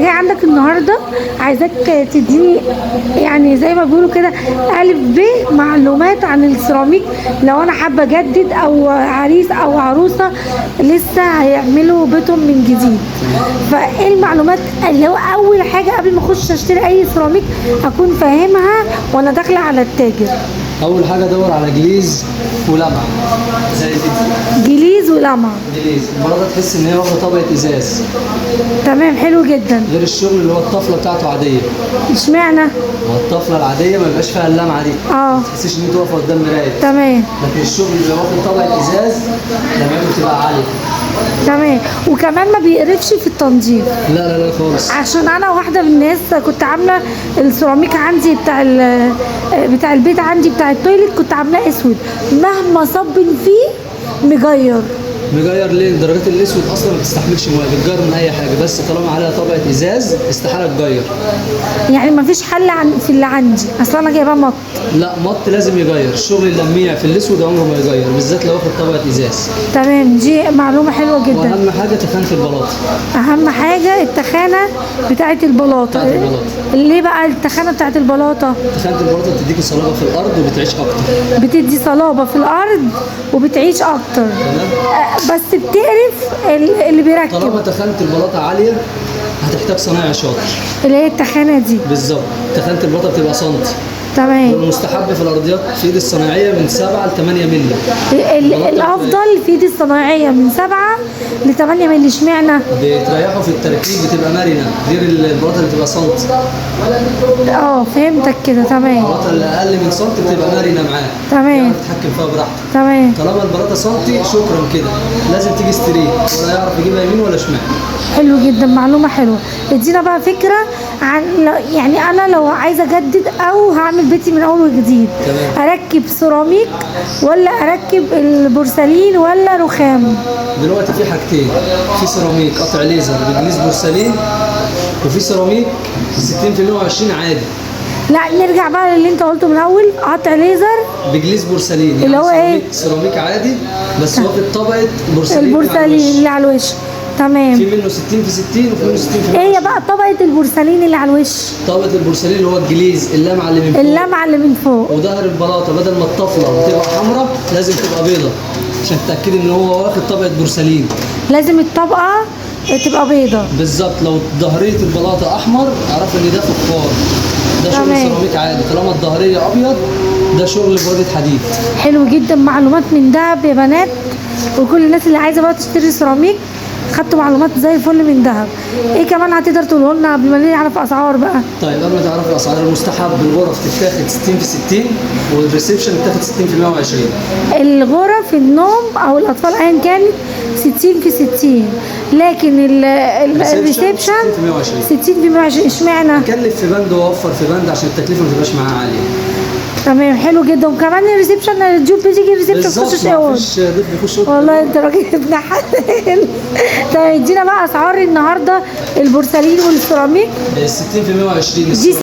جاي عندك النهارده عايزاك تديني يعني زي ما بيقولوا كده الف ب معلومات عن السيراميك، لو انا حابه اجدد او عريس او عروسه لسه هيعملوا بيتهم من جديد. فايه المعلومات اللي هو اول حاجه قبل ما اخش اشتري اي سيراميك اكون فاهمها وانا داخله على التاجر؟ اول حاجه دور على جليز ولمعه زي كده. جليز ولمعه. جليز البلاطه تحس ان هي واخده طبقه ازاز. تمام، حلو جدا. غير الشغل اللي هو الطفله بتاعته عاديه. اشمعنى؟ هو الطفله العاديه ما بيبقاش فيها اللمعه دي. ما تحسيش ان انت واقفه قدام مرايه. تمام. لكن الشغل اللي واخد طبقه ازاز لمعته بتبقى عاليه. تمام، وكمان ما بيقرفش في التنظيف. لا لا لا خالص. عشان انا واحده من الناس كنت عامله السيراميك عندي بتاع البيت عندي بتاع التويليت، كنت عاملاه اسود، مهما صب فيه مجير. مجير ليه؟ درجات الاسود اصلا ما بتستحملش ميه، بتجير من اي حاجه، بس طالما عليها طبقه ازاز استحاله تجير. يعني ما فيش حل في اللي عندي، اصل انا جايباه مط. لا مط لازم يغير، الشغل اللميع في الاسود عمره ما يغير، بالذات لو واخد طبقه ازاز. تمام، دي معلومه حلوه جدا. واهم حاجه تخانه البلاطه. اهم حاجه التخانه بتاعه البلاطه. ليه بقى التخانه بتاعه البلاطه؟ تخانه البلاطه بتديكي صلابه في الارض وبتعيش اكتر. بتدي صلابه في الارض وبتعيش اكتر. بس بتقرف اللي بيركب. طالما تخانه البلاطه عاليه هتحتاج صنايعي شاطر. اللي هي التخانه دي بالظبط. تخانه البلاطه بتبقى سنتي. تمام. والمستحب في الارضيات في ايد الصنايعيه من 7 ل 8 مللي. الافضل في ايد الصنايعيه من 7 ل 8 مللي. اشمعنى؟ بتريحوا في التركيب، بتبقى مرنه غير البلاطه اللي بتبقى سنتي. فهمتك كده. تمام. البلاطه اللي اقل من سنتي بتبقى مرنه معاك. تمام. تتحكم فيها براحتك. تمام. طالما البلاطه سنتي شكرا كده، لازم تيجي ستريت ولا يعرف يجيبها يمين ولا شمال. حلو جدا، معلومه حلوه. ادينا بقى فكره عن يعني انا لو عايزه اجدد او هعمل بيتي من اول وجديد. تمام. اركب سيراميك ولا اركب البورسلين ولا رخام؟ دلوقتي في حاجتين، في سيراميك قطع ليزر بجليز بورسلين، وفي سيراميك 60% و20 عادي. لا نرجع بقى للي انت قلته من الاول، قطع ليزر بجليز بورسلين اللي هو يعني سيراميك عادي بس واخد طبقه بورسلين. البورسلين اللي على الوش. تمام. في منه 60 في 60 وفي منه 60 في 60. ايه هي بقى طبقه البورسلين اللي على الوش؟ طبقه البورسلين اللي هو الجليز، اللمعه اللي من فوق. اللمعه اللي من فوق. وظهر البلاطه بدل ما الطفله بتبقى حمراء لازم تبقى بيضه عشان تتاكدي ان هو واخد طبقه بورسلين. لازم الطبقه تبقى بيضه. بالظبط. لو ظهريه البلاطه احمر اعرف ان ده فخار، ده شغل سيراميك عادي. طالما الظهريه ابيض ده شغل برده حديد. حلو جدا، معلومات من دهب يا بنات، وكل الناس اللي عايزه بقى تشتري سيراميك خدتوا معلومات زي الفل من دهب. ايه كمان هتقدر تقوله لنا قبل ما نعرف اسعار بقى؟ طيب قبل ما تعرف الاسعار، المستحب الغرف تتاخد 60 في 60 والريسبشن تتاخد 60 في 120. الغرف النوم او الاطفال ايا كانت 60 في 60، لكن الريسبشن 60 في 120. اشمعنى؟ كلف في بند ووفر في بند عشان التكلفه ما تبقاش معاها عاليه. تمام، حلو جدا. وكمان الريسبشن الجوب بتيجي الريسبشن تخش اوض. مفيش ضيف بيخش اوض. والله انت راجل ابن حلال. طيب ادينا بقى اسعار النهارده البورسلين والسيراميك. 60 في 120. دي 60